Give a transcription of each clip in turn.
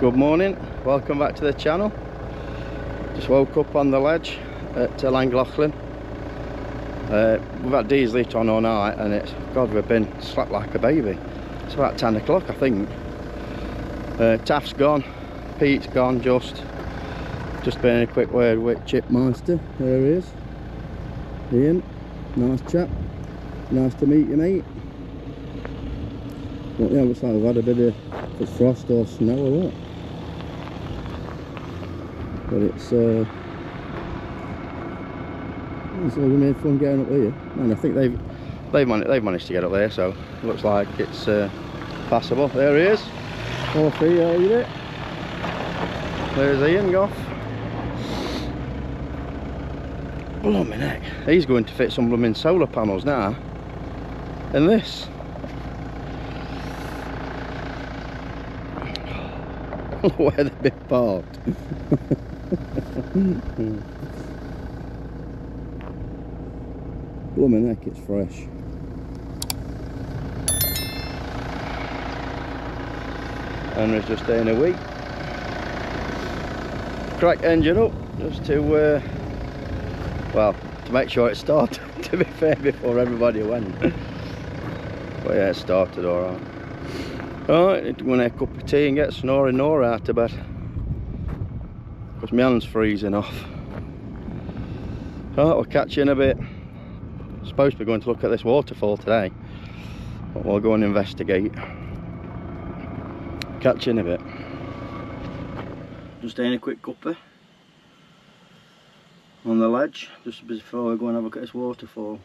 Good morning, welcome back to the channel. Just woke up on the ledge at Llangollen. We've had diesel heat on all night and it's, God, we've been slept like a baby. It's about 10 o'clock I think. Taff's gone, Pete's gone, just been in a quick word with Chipmeister. There he is, Ian, nice chap, nice to meet you mate. But yeah, looks like we've had a bit of frost or snow or what. But it's we made fun getting up here, and I think they've managed to get up there, so it looks like it's passable. There he is. Oh, see, there you it. There's Ian Goff. Blooming heck, he's going to fit some blooming solar panels now. And this. Where they've been parked. Blooming heck, it's fresh. And it's just staying a week. Crack engine up just to well, to make sure it started, to be fair, before everybody went. But yeah, it started alright. Right, I'm going to have a cup of tea and get snoring Nora out of bed, because my hand's freezing off. Right, we'll catch you in a bit. Supposed to be going to look at this waterfall today, but we'll go and investigate. Catch you in a bit. Just having a quick cuppa on the ledge just before we go and have a look at this waterfall.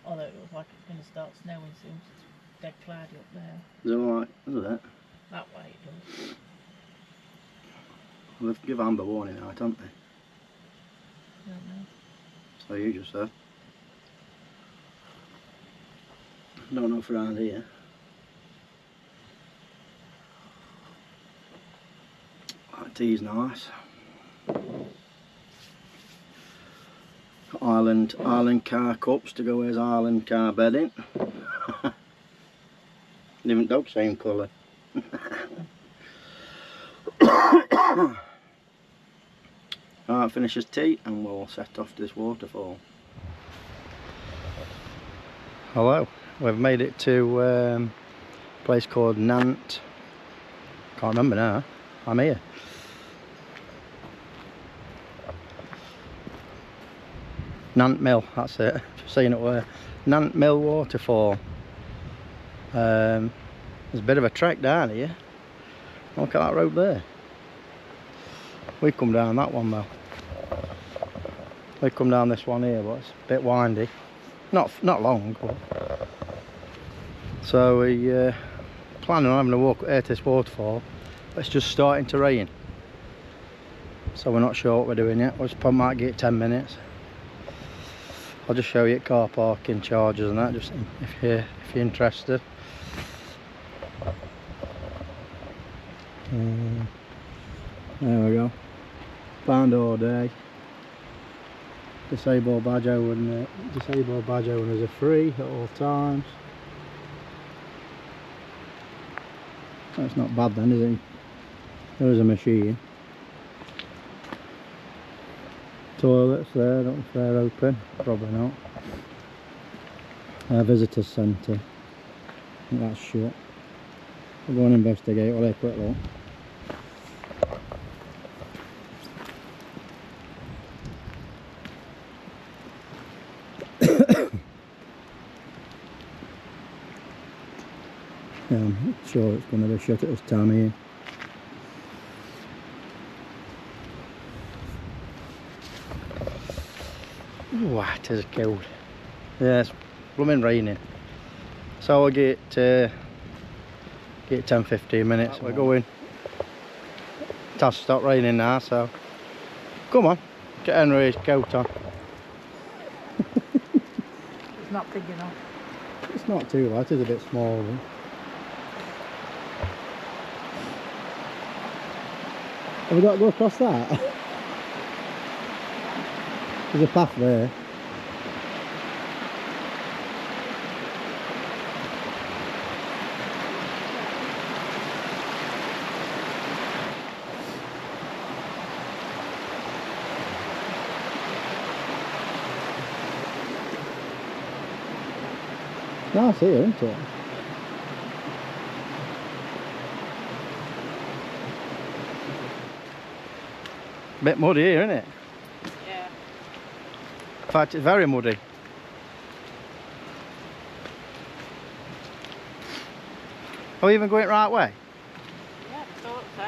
Although it looks like it's going to start snowing soon, it's dead cloudy up there. Is it alright? Is it? That way it does. Well, they've given amber warning out, haven't they? I don't know. So you just said. Don't know if around here. That tea's nice. Island car cups to go with Island car bedding. Different dog, same colour. Alright, finish his tea and we'll set off to this waterfall. Hello, we've made it to a place called Nant. Can't remember now. I'm here. Nant Mill, that's it. Just seeing it where. Nant Mill Waterfall. There's a bit of a trek down here. Look at that road there. We come down that one though. We come down this one here, but it's a bit windy. Not long, but. So we planning on having a walk at this waterfall. But it's just starting to rain. So we're not sure what we're doing yet. We'll just probably might get 10 minutes. I'll just show you car parking charges and that, just if you're interested. There we go. Pound all day. Disabled badge and disabled badge owners are free at all times. That's not bad then, is it? There is a machine. Toilets there, I don't know if they're open, probably not. Visitors centre, I think that's shut. We'll go and investigate, we'll have a quick look. Yeah, I'm sure it's going to be shut at this time of year. Wow, it is cold. Yeah, it's blooming raining. So I'll get 10-15 minutes. We're going. It has stopped raining now, so come on, get Henry's coat on. It's not big enough. It's not too light, it's a bit small. Have we got to go across that? There's a path there. Nice here, isn't it? Bit muddy here, isn't it? Yeah. In fact, it's very muddy. Are we even going right way? Yeah, I thought so.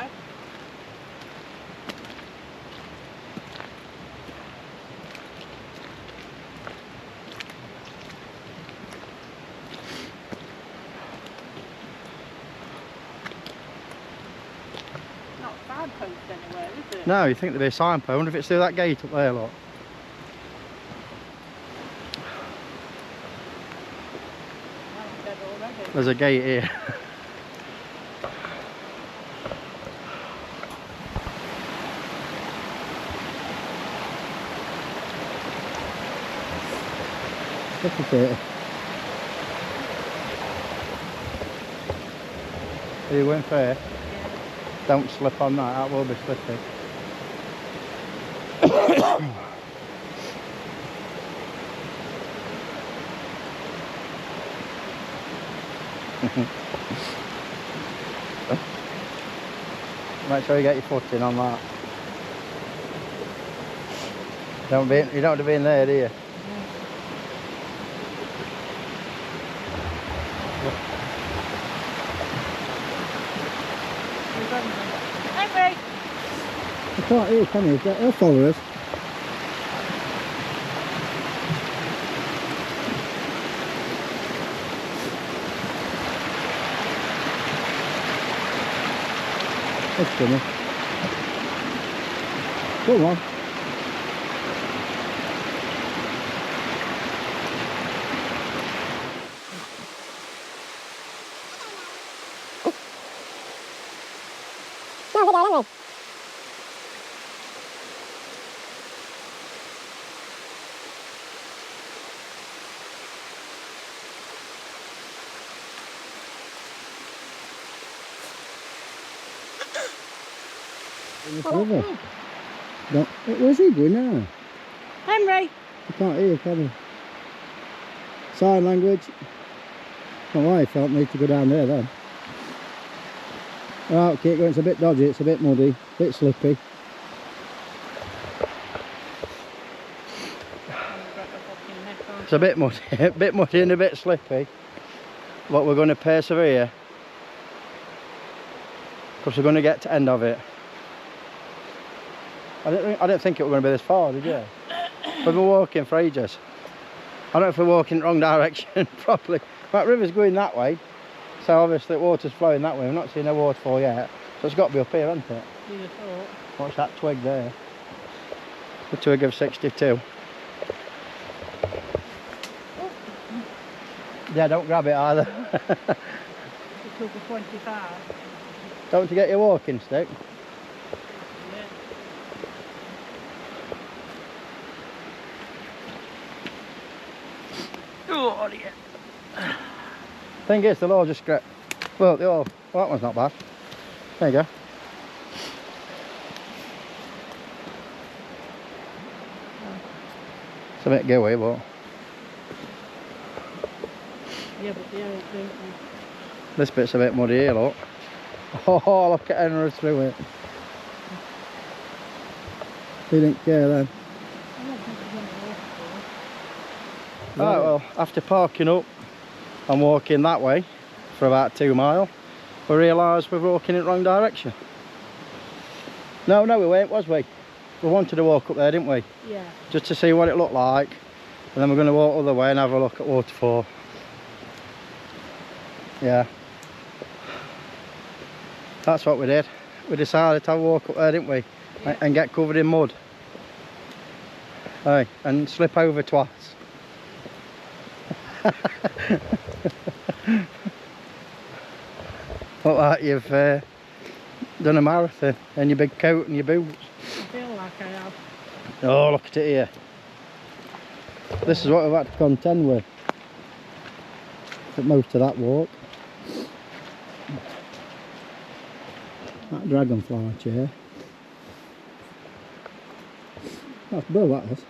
Not a signpost anywhere, is it? No, you think there'd be a signpost. I wonder if it's through that gate up there, look. No, it's dead already. There's a gate here. Look at it. Are you going fair? Yeah. Don't slip on that, that will be slippy. Make sure you get your foot in on that. You don't want to be in there, do you? Henry! I can't hear, can you? They'll follow us. That's funny. Come on. No, where's he going now? Henry! I can't hear, can he? Sign language. My wife helped me to go down there then. Right, keep going, it's a bit dodgy, it's a bit muddy, a bit slippy. It's a bit muddy, a bit muddy and a bit slippy. But we're going to persevere. Because we're going to get to the end of it. I didn't think it was going to be this far, did you? We've been walking for ages. I don't know if we're walking in the wrong direction properly. That river's going that way, so obviously the water's flowing that way. We've not seen a waterfall yet, so it's got to be up here, hasn't it? You'd have thought. What's that twig there? The twig of 62. Oh. Yeah, don't grab it either. It took a 25. Don't you get your walking stick? Oh dear. Thing is, they'll all just get. Well, well, that one's not bad. There you go. It's a bit gooey, but. Yeah, but the old don't you? This bit's a bit muddy here, look. Oh, look at Henry through it. He didn't care then. I don't think it's on the waterfall. Right, well, after parking up and walking that way for about 2 miles, we realised we were walking in the wrong direction. No, we weren't, was we? We wanted to walk up there, didn't we? Yeah. Just to see what it looked like, and then we're going to walk the other way and have a look at Waterfall. Yeah. That's what we did. We decided to have a walk up there, didn't we? Yeah. And get covered in mud. Aye, and slip over twice. Look like you've done a marathon in your big coat and your boots. I feel like I have. Oh, look at it here. This is what we've had to contend with for most of that walk. That dragonfly chair. That's Bill, that is.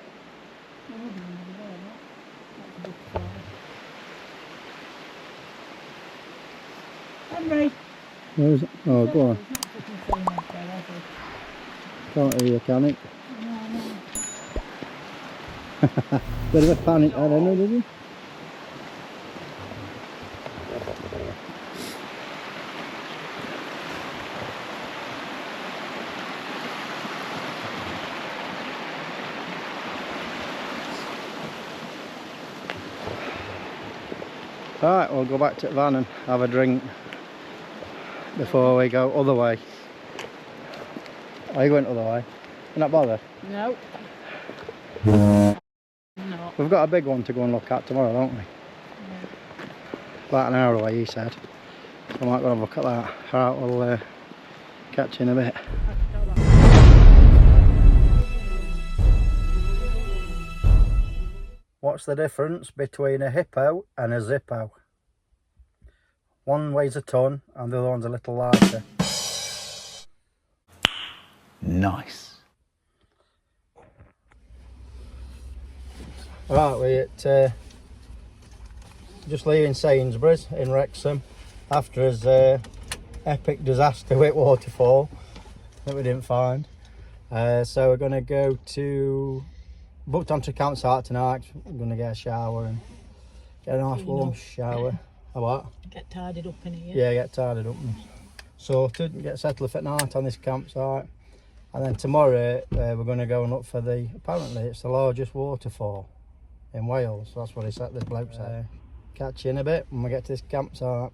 Henry. Where is it? Oh, go on. Can't hear you, can it? Bit of a panic there, Henry, did you? Right, we'll go back to the van and have a drink before we go other way. Are you going other way? You're not bothered? No. No. We've got a big one to go and look at tomorrow, don't we? Yeah. About an hour away, he said. So I might go and have a look at that. Alright, we'll catch you in a bit. What's the difference between a hippo and a zippo? One weighs a ton and the other one's a little lighter. Nice. Right, we're at just leaving Sainsbury's in Wrexham after his epic disaster with Waterfall that we didn't find. So we're going to go to, booked onto a campsite tonight. We're going to get a shower and get a nice warm shower. A what? Get tidied up in here. Yeah, get tidied up and sorted and get settled for night on this campsite. And then tomorrow we're going to go and look for the, apparently it's the largest waterfall in Wales. That's what he said, this bloke said. Catch you in a bit when we get to this campsite.